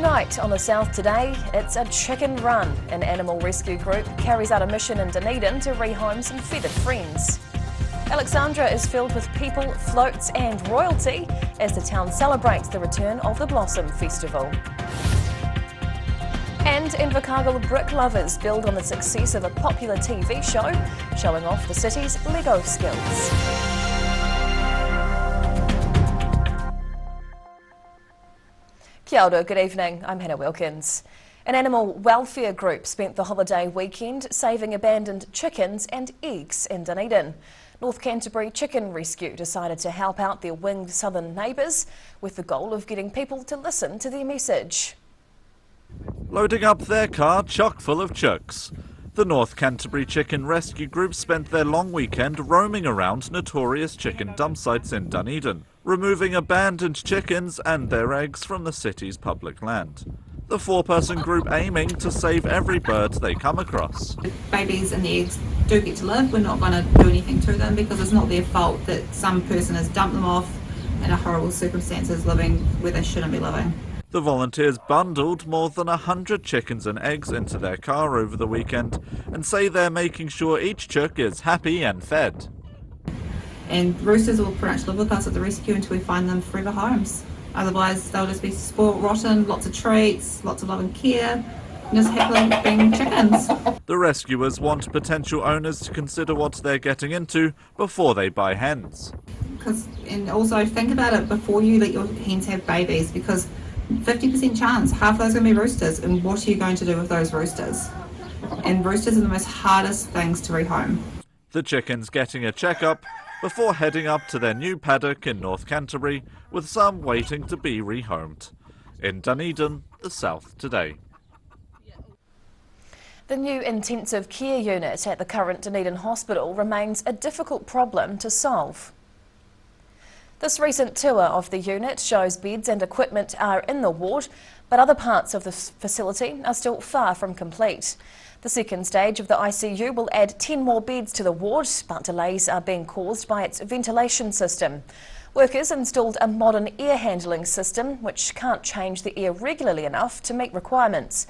Tonight on the South Today, it's a chicken run. An animal rescue group carries out a mission in Dunedin to rehome some feathered friends. Alexandra is filled with people, floats and royalty as the town celebrates the return of the Blossom Festival. And Invercargill brick lovers build on the success of a popular TV show, showing off the city's Lego skills. Kia ora, good evening, I'm Hannah Wilkins. An animal welfare group spent the holiday weekend saving abandoned chickens and eggs in Dunedin. North Canterbury Chicken Rescue decided to help out their winged southern neighbours with the goal of getting people to listen to their message. Loading up their car chock full of chooks. The North Canterbury Chicken Rescue Group spent their long weekend roaming around notorious chicken dump sites in Dunedin, removing abandoned chickens and their eggs from the city's public land. The four-person group aiming to save every bird they come across. Babies and the eggs do get to live. We're not going to do anything to them because it's not their fault that some person has dumped them off in a horrible circumstances living where they shouldn't be living. The volunteers bundled more than 100 chickens and eggs into their car over the weekend and say they're making sure each chook is happy and fed. And roosters will pretty much live with us at the rescue until we find them forever homes. Otherwise they'll just be spoiled rotten, lots of treats, lots of love and care, and just happily being chickens. The rescuers want potential owners to consider what they're getting into before they buy hens. And also think about it before you let your hens have babies, because 50% chance, half of those are going to be roosters, and what are you going to do with those roosters? And roosters are the most hardest things to rehome. The chickens getting a checkup before heading up to their new paddock in North Canterbury, with some waiting to be rehomed. In Dunedin, the South Today. The new intensive care unit at the current Dunedin hospital remains a difficult problem to solve. This recent tour of the unit shows beds and equipment are in the ward, but other parts of the facility are still far from complete. The second stage of the ICU will add 10 more beds to the ward, but delays are being caused by its ventilation system. Workers installed a modern air handling system which can't change the air regularly enough to meet requirements.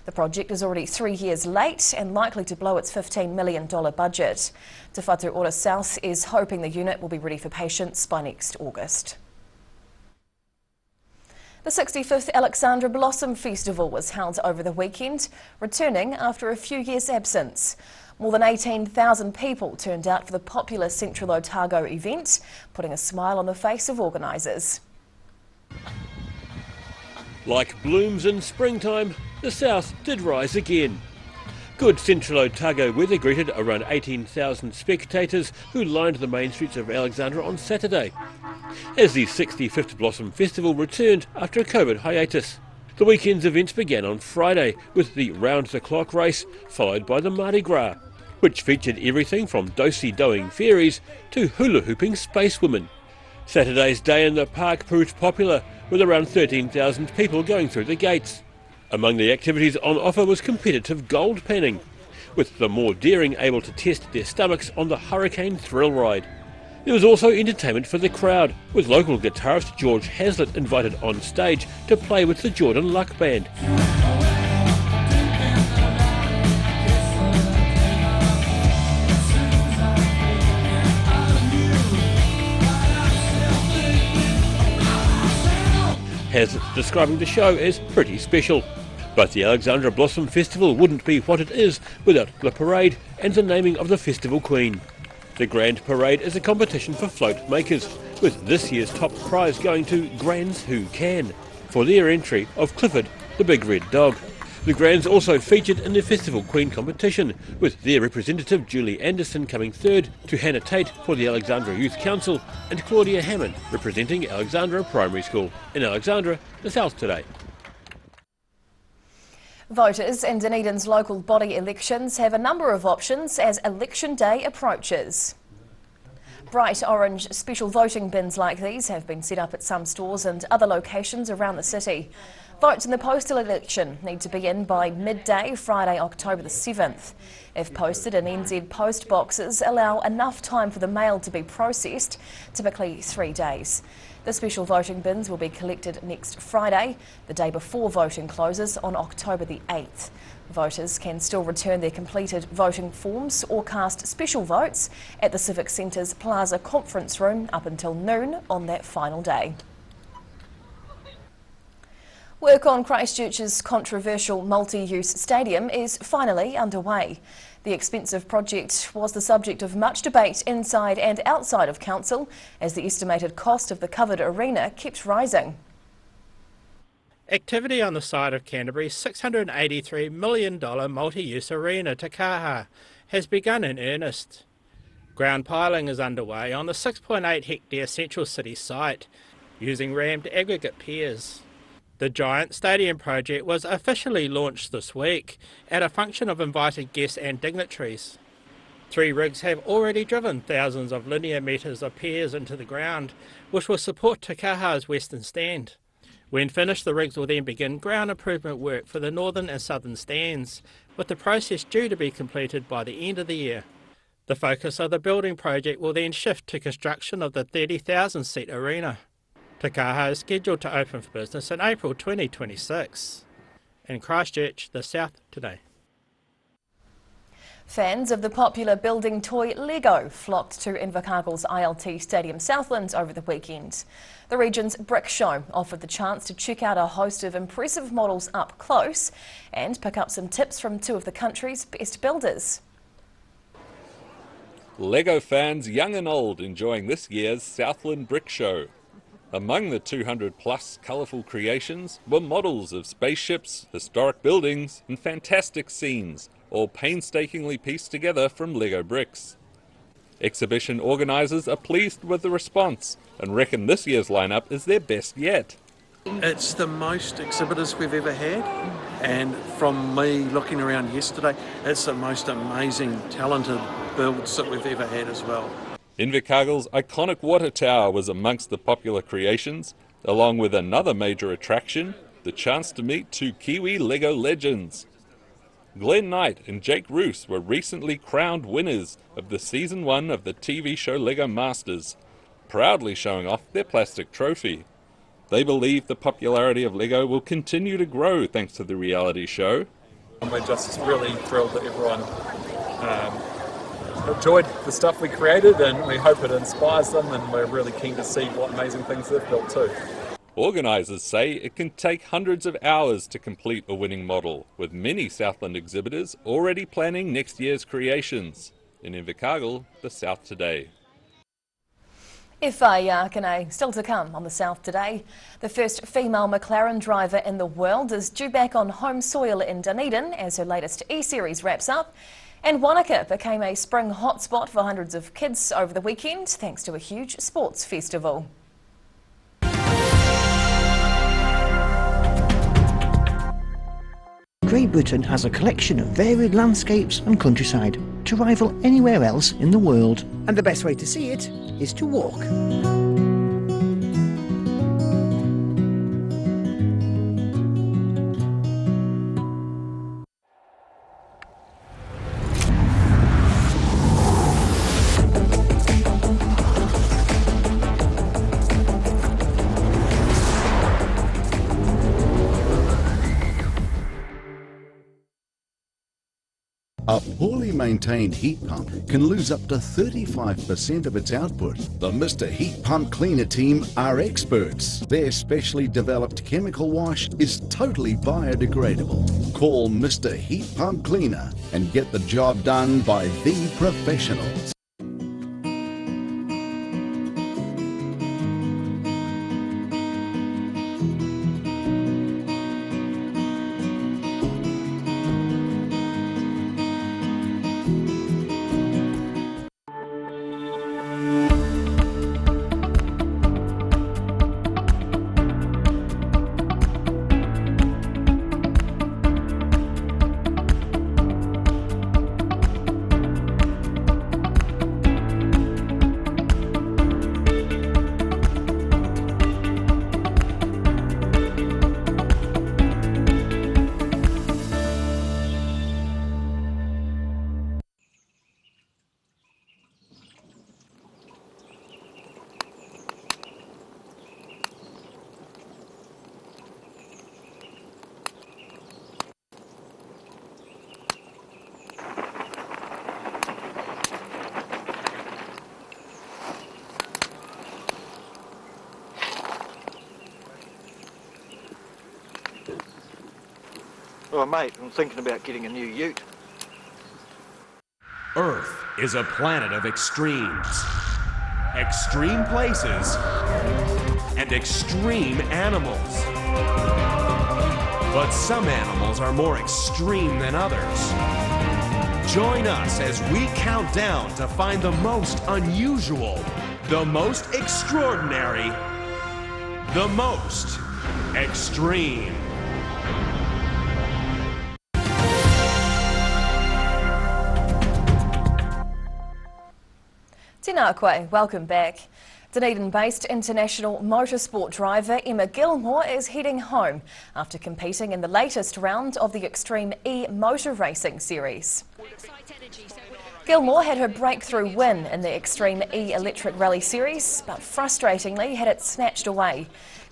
The project is already 3 years late and likely to blow its $15 million budget. Te Whatu Ora South is hoping the unit will be ready for patients by next August. The 65th Alexandra Blossom Festival was held over the weekend, returning after a few years' absence. More than 18,000 people turned out for the popular Central Otago event, putting a smile on the face of organisers. Like blooms in springtime, the South did rise again. Good Central Otago weather greeted around 18,000 spectators who lined the main streets of Alexandra on Saturday, as the 65th Blossom Festival returned after a COVID hiatus. The weekend's events began on Friday with the round-the-clock race, followed by the Mardi Gras, which featured everything from do-si-doing fairies to hula-hooping spacewomen. Saturday's day in the park proved popular, with around 13,000 people going through the gates. Among the activities on offer was competitive gold panning, with the more daring able to test their stomachs on the Hurricane Thrill Ride. There was also entertainment for the crowd, with local guitarist George Hazlitt invited on stage to play with the Jordan Luck Band. Hazlitt describing the show as pretty special. But the Alexandra Blossom Festival wouldn't be what it is without the parade and the naming of the festival queen. The Grand Parade is a competition for float makers, with this year's top prize going to Grands Who Can, for their entry of Clifford, the big red dog. The Grands also featured in the Festival Queen competition, with their representative Julie Anderson coming third to Hannah Tate for the Alexandra Youth Council and Claudia Hammond representing Alexandra Primary School. In Alexandra, the South Today. Voters in Dunedin's local body elections have a number of options as election day approaches. Bright orange special voting bins like these have been set up at some stores and other locations around the city. Votes in the postal election need to be in by midday Friday, October the 7th. If posted in NZ post boxes, allow enough time for the mail to be processed, typically 3 days. The special voting bins will be collected next Friday, the day before voting closes on October the 8th. Voters can still return their completed voting forms or cast special votes at the Civic Centre's Plaza Conference Room up until noon on that final day. Work on Christchurch's controversial multi-use stadium is finally underway. The expensive project was the subject of much debate inside and outside of council as the estimated cost of the covered arena kept rising. Activity on the side of Canterbury's $683 million multi-use arena Te Kaha has begun in earnest. Ground piling is underway on the 6.8 hectare central city site using rammed aggregate piers. The giant stadium project was officially launched this week at a function of invited guests and dignitaries. 3 rigs have already driven thousands of linear metres of piers into the ground, which will support Te Kaha's western stand. When finished, the rigs will then begin ground improvement work for the northern and southern stands, with the process due to be completed by the end of the year. The focus of the building project will then shift to construction of the 30,000 seat arena. Te Kaha is scheduled to open for business in April 2026. In Christchurch, the South today. Fans of the popular building toy Lego flocked to Invercargill's ILT Stadium Southland over the weekend. The region's brick show offered the chance to check out a host of impressive models up close and pick up some tips from 2 of the country's best builders. Lego fans young and old enjoying this year's Southland Brick Show. Among the 200 plus colourful creations were models of spaceships, historic buildings and fantastic scenes, all painstakingly pieced together from Lego bricks. Exhibition organisers are pleased with the response and reckon this year's lineup is their best yet. It's the most exhibitors we've ever had, and from me looking around yesterday, it's the most amazing, talented builds that we've ever had as well. Invercargill's iconic water tower was amongst the popular creations, along with another major attraction, the chance to meet 2 Kiwi Lego legends. Glenn Knight and Jake Roos were recently crowned winners of the Season 1 of the TV show Lego Masters, proudly showing off their plastic trophy. They believe the popularity of Lego will continue to grow thanks to the reality show. We're just really thrilled that everyone enjoyed the stuff we created, and we hope it inspires them, and we're really keen to see what amazing things they've built too. Organisers say it can take hundreds of hours to complete a winning model, with many Southland exhibitors already planning next year's creations. In Invercargill, the South Today. Whakane, still to come on the South Today. The first female McLaren driver in the world is due back on home soil in Dunedin as her latest E-Series wraps up. And Wanaka became a spring hotspot for hundreds of kids over the weekend thanks to a huge sports festival. Great Britain has a collection of varied landscapes and countryside to rival anywhere else in the world. And the best way to see it is to walk. A poorly maintained heat pump can lose up to 35% of its output. The Mr. Heat Pump Cleaner team are experts. Their specially developed chemical wash is totally biodegradable. Call Mr. Heat Pump Cleaner and get the job done by the professionals. Oh mate, I'm thinking about getting a new ute. Earth is a planet of extremes. Extreme places and extreme animals. But some animals are more extreme than others. Join us as we count down to find the most unusual, the most extraordinary, the most extreme. Tēnā koe, welcome back. Dunedin-based international motorsport driver Emma Gilmore is heading home after competing in the latest round of the Extreme E Motor Racing Series. Gilmore had her breakthrough win in the Extreme E Electric Rally Series, but frustratingly had it snatched away.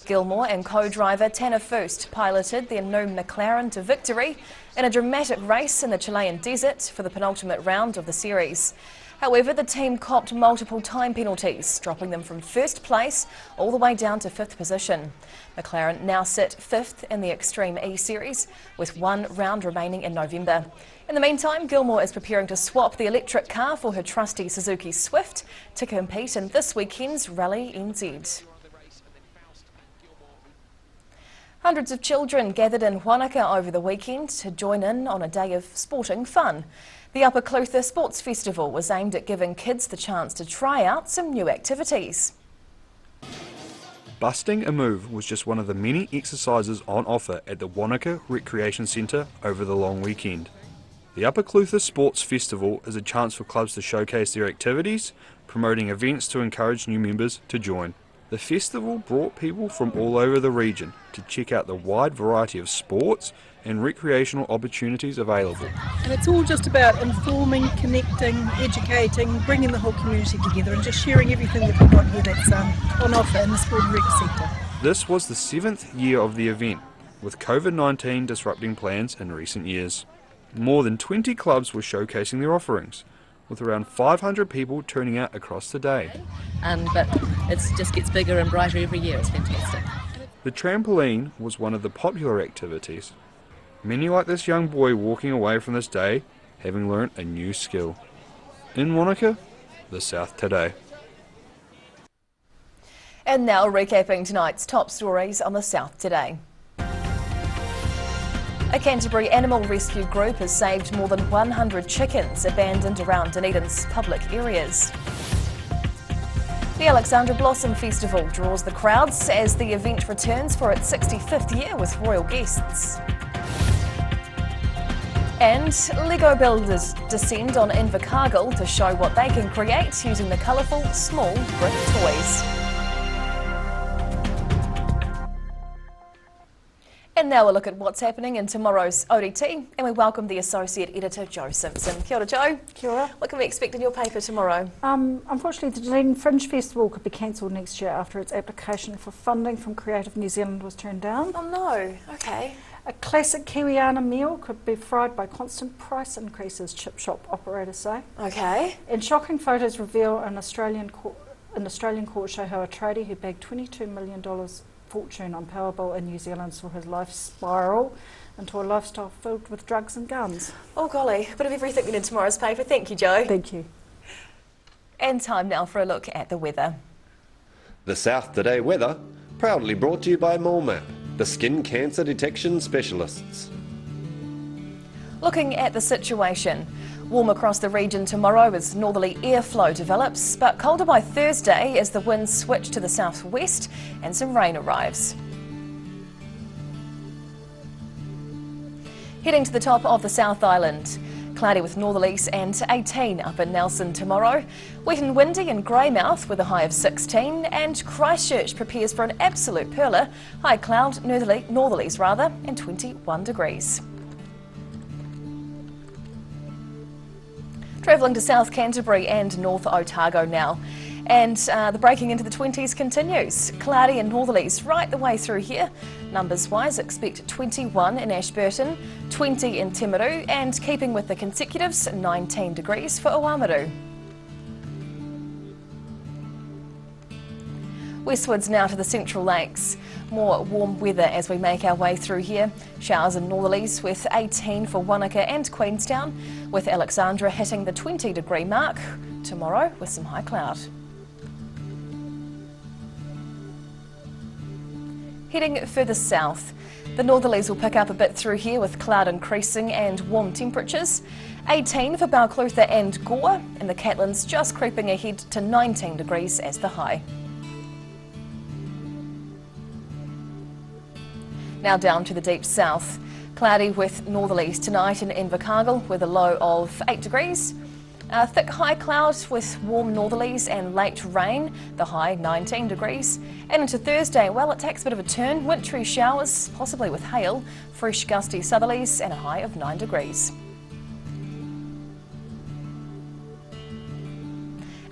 Gilmore and co-driver Tanner Fust piloted their new McLaren to victory in a dramatic race in the Chilean desert for the penultimate round of the series. However, the team copped multiple time penalties, dropping them from first place all the way down to 5th position. McLaren now sit 5th in the Extreme E Series, with one round remaining in November. In the meantime, Gilmore is preparing to swap the electric car for her trusty Suzuki Swift to compete in this weekend's Rally NZ. Hundreds of children gathered in Wanaka over the weekend to join in on a day of sporting fun. The Upper Clutha Sports Festival was aimed at giving kids the chance to try out some new activities. Busting a move was just one of the many exercises on offer at the Wanaka Recreation Centre over the long weekend. The Upper Clutha Sports Festival is a chance for clubs to showcase their activities, promoting events to encourage new members to join. The festival brought people from all over the region to check out the wide variety of sports and recreational opportunities available. And it's all just about informing, connecting, educating, bringing the whole community together and just sharing everything that we've got here that's on offer in the sport and rec sector. This was the 7th year of the event, with COVID-19 disrupting plans in recent years. More than 20 clubs were showcasing their offerings, with around 500 people turning out across the day. But it just gets bigger and brighter every year. It's fantastic. The trampoline was one of the popular activities. Many like this young boy walking away from this day having learnt a new skill. In Wanaka, the South Today. And now recapping tonight's top stories on the South Today. A Canterbury animal rescue group has saved more than 100 chickens abandoned around Dunedin's public areas. The Alexandra Blossom Festival draws the crowds as the event returns for its 65th year with royal guests. And Lego builders descend on Invercargill to show what they can create using the colourful small brick toys. And now a look at what's happening in tomorrow's ODT, and we welcome the Associate Editor Joe Simpson. Kia ora, Joe. Kia ora. What can we expect in your paper tomorrow? Unfortunately, the Dunedin Fringe Festival could be cancelled next year after its application for funding from Creative New Zealand was turned down. Oh no, okay. A classic Kiwiana meal could be fried by constant price increases, chip shop operators say. Okay. And shocking photos reveal an Australian court show how a tradie who bagged $22 million fortune on Powerball in New Zealand saw his life spiral into a lifestyle filled with drugs and guns. Oh golly, a bit of everything in tomorrow's paper. Thank you, Joe. Thank you. And time now for a look at the weather. The South Today weather, proudly brought to you by MoleMap, the skin cancer detection specialists. Looking at the situation, warm across the region tomorrow as northerly airflow develops, but colder by Thursday as the winds switch to the southwest and some rain arrives. Heading to the top of the South Island. Cloudy with northerlies and 18 up in Nelson tomorrow. Wet and windy in Greymouth with a high of 16, and Christchurch prepares for an absolute perler. High cloud, northerlies rather, and 21 degrees. Travelling to South Canterbury and North Otago now. And the breaking into the 20s continues. Cloudy and northerlies right the way through here. Numbers-wise, expect 21 in Ashburton, 20 in Timaru, and keeping with the consecutives, 19 degrees for Oamaru. Westwards now to the Central Lakes. More warm weather as we make our way through here. Showers and northerlies with 18 for Wanaka and Queenstown, with Alexandra hitting the 20-degree mark. Tomorrow with some high cloud. Heading further south, the northerlies will pick up a bit through here with cloud increasing and warm temperatures. 18 for Balclutha and Gore, and the Catlins just creeping ahead to 19 degrees as the high. Now down to the deep south. Cloudy with northerlies tonight in Invercargill with a low of 8 degrees. Thick high clouds with warm northerlies and late rain, the high 19 degrees. And into Thursday, well, it takes a bit of a turn. Wintry showers, possibly with hail, fresh gusty southerlies and a high of 9 degrees.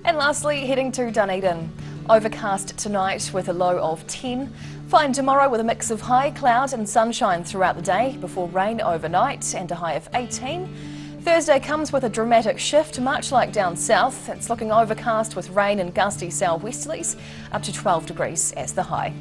And lastly, heading to Dunedin. Overcast tonight with a low of 10. Fine tomorrow with a mix of high cloud and sunshine throughout the day before rain overnight and a high of 18. Thursday comes with a dramatic shift, much like down south. It's looking overcast with rain and gusty southwesterlies, up to 12 degrees as the high.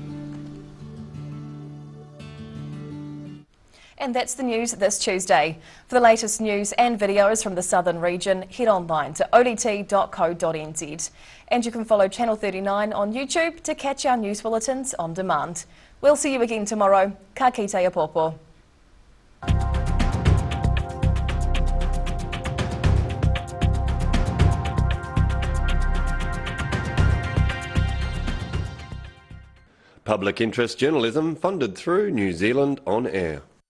And that's the news this Tuesday. For the latest news and videos from the southern region, head online to odt.co.nz. And you can follow Channel 39 on YouTube to catch our news bulletins on demand. We'll see you again tomorrow. Ka kite a popo. Public interest journalism funded through New Zealand On Air.